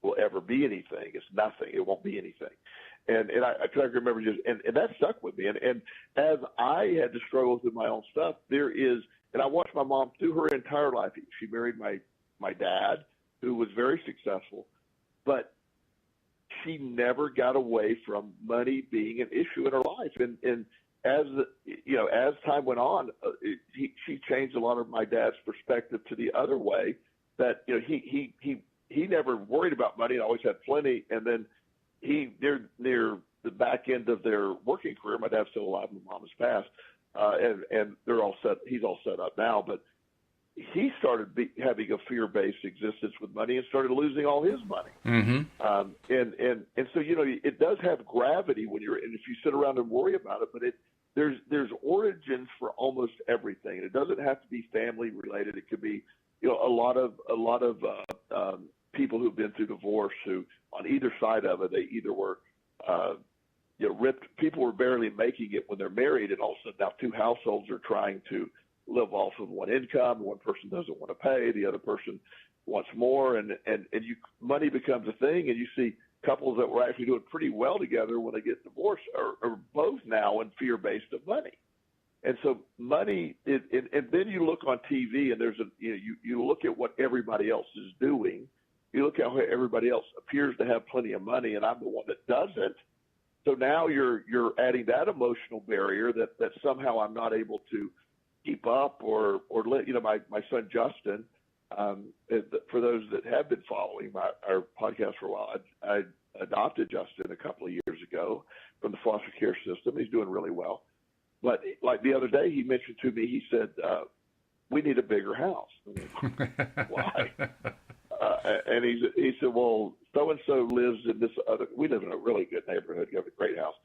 will ever be anything. It's nothing. It won't be anything. And I remember just, and that stuck with me. And as I had to struggle with my own stuff, and I watched my mom through her entire life. She married my dad, who was very successful, but she never got away from money being an issue in her life. And as time went on, she changed a lot of my dad's perspective to the other way, that he never worried about money and always had plenty. And then near the back end of their working career, my dad's still alive, my mom has passed, and they're all set. He's all set up now, but he started having a fear-based existence with money and started losing all his money. And so it does have gravity and if you sit around and worry about it, but there's origins for almost everything. And it doesn't have to be family related. It could be a lot of people who've been through divorce, who on either side of it, they either were ripped. People were barely making it when they're married, and all of a sudden now 2 households are trying to live off of one income. One person doesn't want to pay, the other person wants more, and money becomes a thing. And you see couples that were actually doing pretty well together, when they get divorced, are both now in fear-based of money. And so money, and then you look on TV, and there's you look at what everybody else is doing. You look at how everybody else appears to have plenty of money, and I'm the one that doesn't. So now you're adding that emotional barrier that somehow I'm not able to keep up or let my son Justin. For those that have been following our podcast for a while, I adopted Justin a couple of years ago from the foster care system. He's doing really well. But like the other day, he mentioned to me, he said, we need a bigger house. Why? And he said, well, so-and-so lives in this other, we live in a really good neighborhood. You have a great house.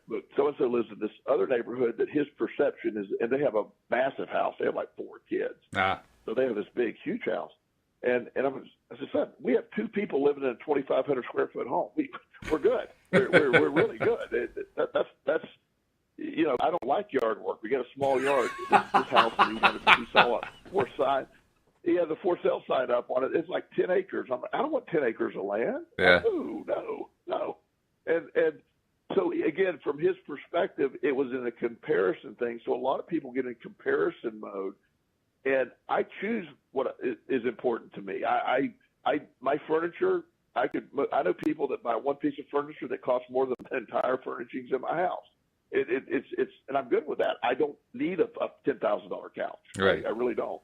But so-and-so lives in this other neighborhood that his perception is, and they have a massive house. They have like 4 kids. So they have this big, huge house. And I said, son, we have 2 people living in a 2,500 square foot home. We're good. We're really good. That's, you know, I don't like yard work. We got a small yard. This house, we saw a for side. He has a for sale sign up on it. It's like 10 acres. I'm like, I don't want 10 acres of land. Yeah. No. And so again, from his perspective, it was in a comparison thing. So a lot of people get in comparison mode, and I choose what is important to me. My furniture, I know people that buy one piece of furniture that costs more than the entire furnishings in my house. It's and I'm good with that. I don't need a $10,000 couch. Right. I really don't.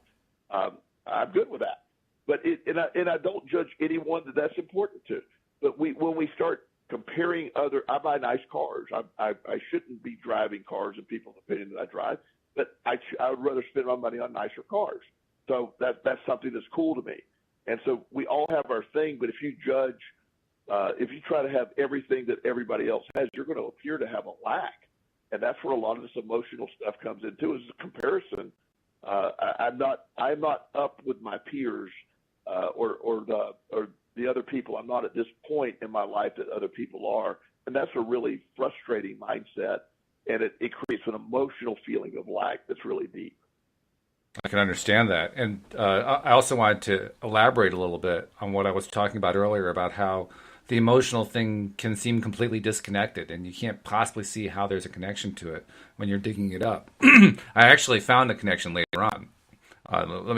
I'm good with that. But I don't judge anyone that's important to. But when we start comparing I buy nice cars. I shouldn't be driving cars in people's opinion that I drive, but I would rather spend my money on nicer cars. So that's something that's cool to me. And so we all have our thing, but if you judge, if you try to have everything that everybody else has, you're going to appear to have a lack. And that's where a lot of this emotional stuff comes into, is a comparison. I'm not up with my peers or the other people. I'm not at this point in my life that other people are, and that's a really frustrating mindset, and it creates an emotional feeling of lack that's really deep. I can understand that, and I also wanted to elaborate a little bit on what I was talking about earlier about how the emotional thing can seem completely disconnected, and you can't possibly see how there's a connection to it when you're digging it up. I actually found the connection later on. I'll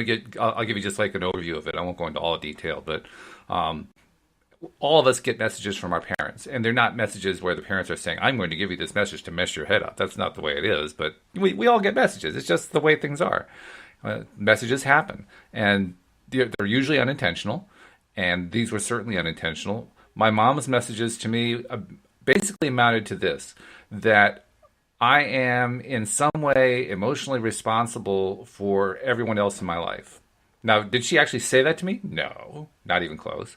give you just like an overview of it. I won't go into all the detail, but all of us get messages from our parents, and they're not messages where the parents are saying, I'm going to give you this message to mess your head up. That's not the way it is, but we all get messages. It's just the way things are. Messages happen, and they're usually unintentional, and these were certainly unintentional. My mom's messages to me basically amounted to this, that I am in some way emotionally responsible for everyone else in my life. Now, did she actually say that to me? No, not even close.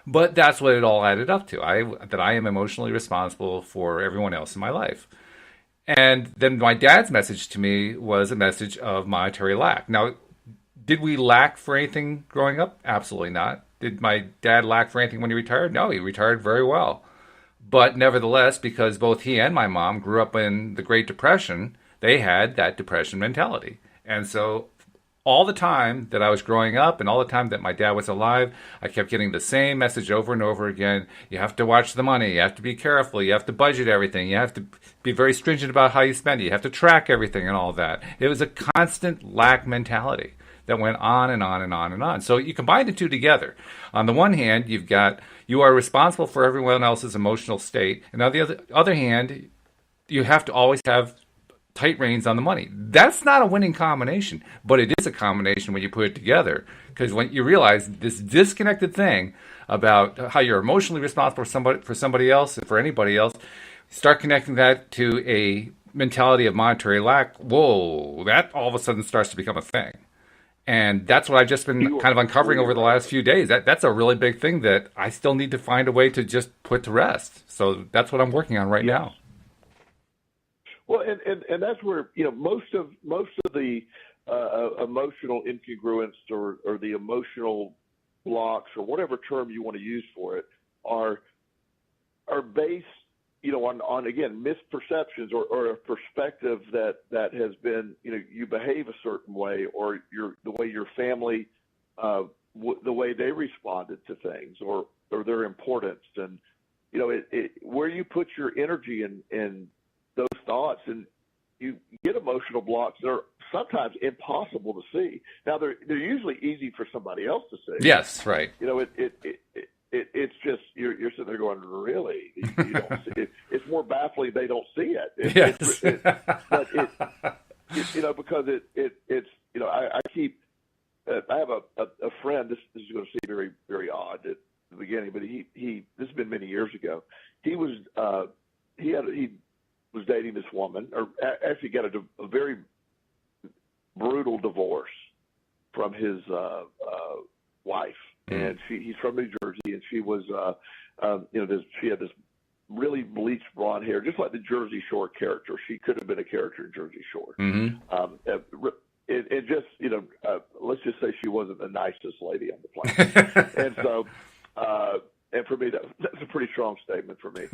But that's what it all added up to, that I am emotionally responsible for everyone else in my life. And then my dad's message to me was a message of monetary lack. Now, did we lack for anything growing up? Absolutely not. Did my dad lack for anything when he retired? No, he retired very well. But nevertheless, because both he and my mom grew up in the Great Depression, they had that depression mentality. And so all the time that I was growing up and all the time that my dad was alive, I kept getting the same message over and over again. You have to watch the money. You have to be careful. You have to budget everything. You have to be very stringent about how you spend it. You have to track everything and all that. It was a constant lack mentality that went on and on and on and on. So you combine the two together. On the one hand, you are responsible for everyone else's emotional state. And on the other hand, you have to always have tight reins on the money. That's not a winning combination, but it is a combination when you put it together. Because when you realize this disconnected thing about how you're emotionally responsible for somebody else and for anybody else, start connecting that to a mentality of monetary lack. Whoa, that all of a sudden starts to become a thing. And that's what I've just been kind of uncovering over the last few days. That's a really big thing that I still need to find a way to just put to rest. So that's what I'm working on right now. Well, and that's where, you know, most of the emotional incongruence or the emotional blocks or whatever term you want to use for it are based, you know, on again, misperceptions or a perspective that has been, you know, you behave a certain way or the way your family, the way they responded to things or their importance. And, you know, where you put your energy in those thoughts, and you get emotional blocks that are sometimes impossible to see. Now, they're usually easy for somebody else to see. Yes, right. You know, it's just you're sitting there going, really? You don't see it. It's more baffling they don't see it. Yes. But you know, because it's you know, I have a friend. This is going to seem very very odd. the beginning, but he this has been many years ago. He was he was dating this woman, or actually got a very brutal divorce from his wife, and he's from New Jersey, and she was she had this really bleached blonde hair, just like the Jersey Shore character. She could have been a character in Jersey Shore. And just, let's just say she wasn't the nicest lady on the planet. And so, and for me, that's a pretty strong statement for me.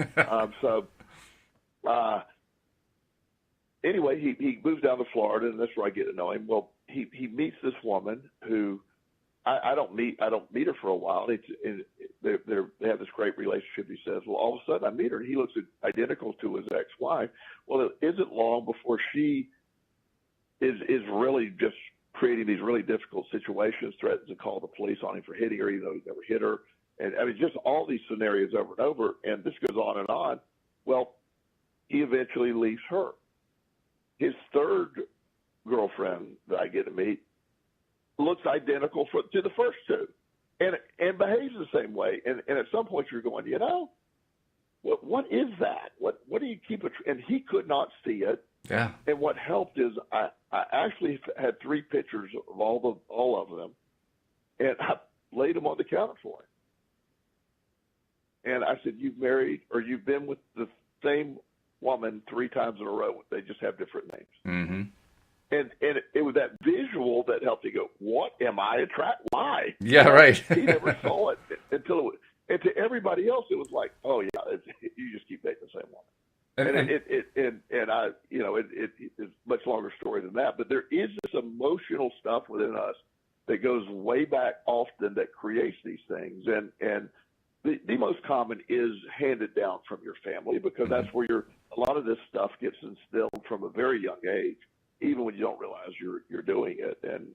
Anyway, he moves down to Florida, and that's where I get to know him. Well, he meets this woman who I don't meet her for a while. And they have this great relationship. He says, well, all of a sudden I meet her, and he looks identical to his ex-wife. Well, it isn't long before she is really just creating these really difficult situations, threatens to call the police on him for hitting her, even though he's never hit her. And I mean, just all these scenarios over and over, and this goes on and on. Well, he eventually leaves her. His third girlfriend that I get to meet looks identical to the first two, and behaves the same way. And at some point you're going, what is that? What do you keep it? And he could not see it. Yeah. And what helped is I actually had 3 pictures of all of them, and I laid them on the counter for him. And I said, you've been with the same woman 3 times in a row. They just have different names. Mm-hmm. And it was that visual that helped you go, what am I attracted? Why? Yeah, right. He never saw it until it was, and to everybody else, it was like, oh yeah, you just keep dating the same woman. And it's a much longer story than that. But there is this emotional stuff within us that goes way back often that creates these things. And the most common is handed down from your family, because that's where a lot of this stuff gets instilled from a very young age, even when you don't realize you're doing it. And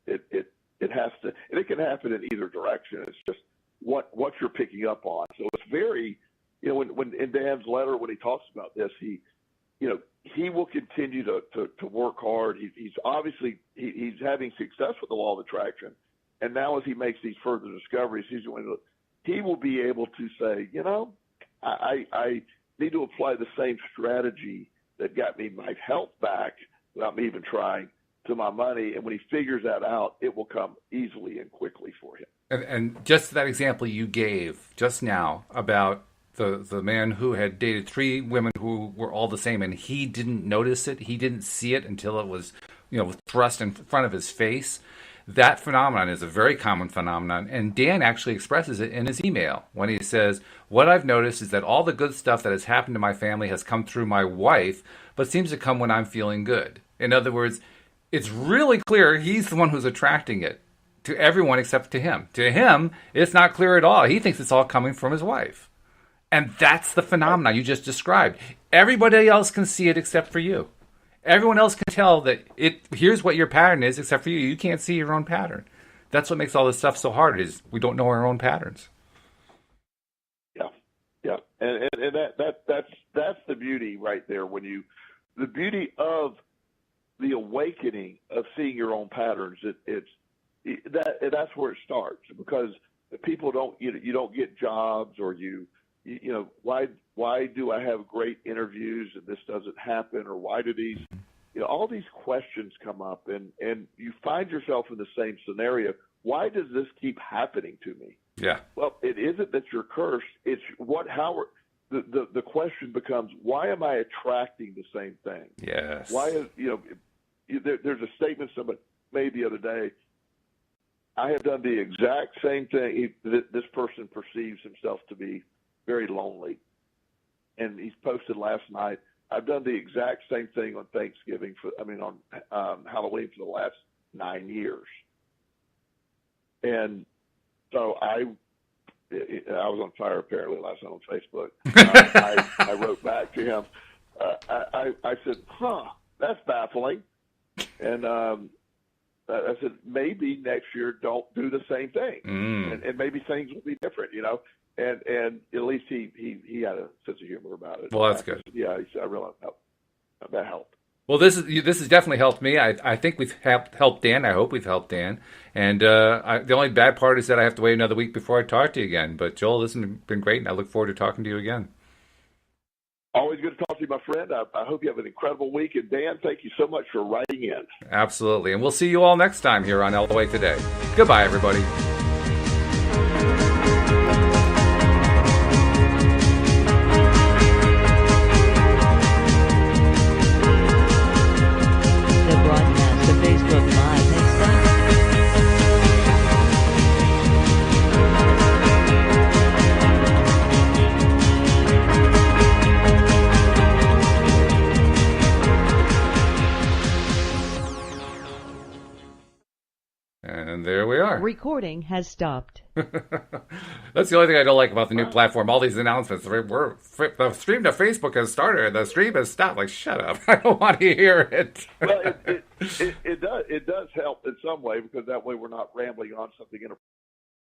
it has to, and it can happen in either direction. It's just what you're picking up on. So it's very, when in Dan's letter, when he talks about this, he will continue to work hard. He's obviously he's having success with the law of attraction, and now as he makes these further discoveries, he will be able to say, I need to apply the same strategy that got me my health back without me even trying to my money. And when he figures that out, it will come easily and quickly for him. And just that example you gave just now about the man who had dated 3 women who were all the same, and he didn't notice it. He didn't see it until it was, thrust in front of his face. That phenomenon is a very common phenomenon, and Dan actually expresses it in his email when he says, what I've noticed is that all the good stuff that has happened to my family has come through my wife, but seems to come when I'm feeling good. In other words, it's really clear he's the one who's attracting it to everyone except to him. To him, it's not clear at all. He thinks it's all coming from his wife. And that's the phenomenon you just described. Everybody else can see it except for you. Everyone else can tell that here's what your pattern is except for you. You can't see your own pattern. That's what makes all this stuff so hard, is we don't know our own patterns. Yeah. And that's the beauty right there. The beauty of the awakening of seeing your own patterns, that's where it starts, because people don't, you don't get jobs, or why do I have great interviews and this doesn't happen? Or why do these, all these questions come up, and you find yourself in the same scenario. Why does this keep happening to me? Yeah. Well, it isn't that you're cursed. It's the question becomes, why am I attracting the same thing? Yes. Why is, there's a statement somebody made the other day. I have done the exact same thing. This person perceives himself to be very lonely. And he's posted last night, I've done the exact same thing on Thanksgiving on Halloween for the last 9 years. And so I was on fire apparently last night on Facebook. I wrote back to him. I said, that's baffling. And I said, maybe next year don't do the same thing. And maybe things will be different, And at least he had a sense of humor about it. Well, that's good. Yeah, he said, I realized that helped. Well, this has definitely helped me. I think we've helped Dan. I hope we've helped Dan. And the only bad part is that I have to wait another week before I talk to you again. But Joel, this has been great, and I look forward to talking to you again. Always good to talk to you, my friend. I hope you have an incredible week. And Dan, thank you so much for writing in. Absolutely. And we'll see you all next time here on LOA Today. Goodbye, everybody. The broadcast to Facebook Live has stopped. And there we are. Recording has stopped. That's the only thing I don't like about the new platform. All these announcements. The stream to Facebook has started. The stream has stopped. Like, shut up. I don't want to hear it. Well, it does help in some way because that way we're not rambling on something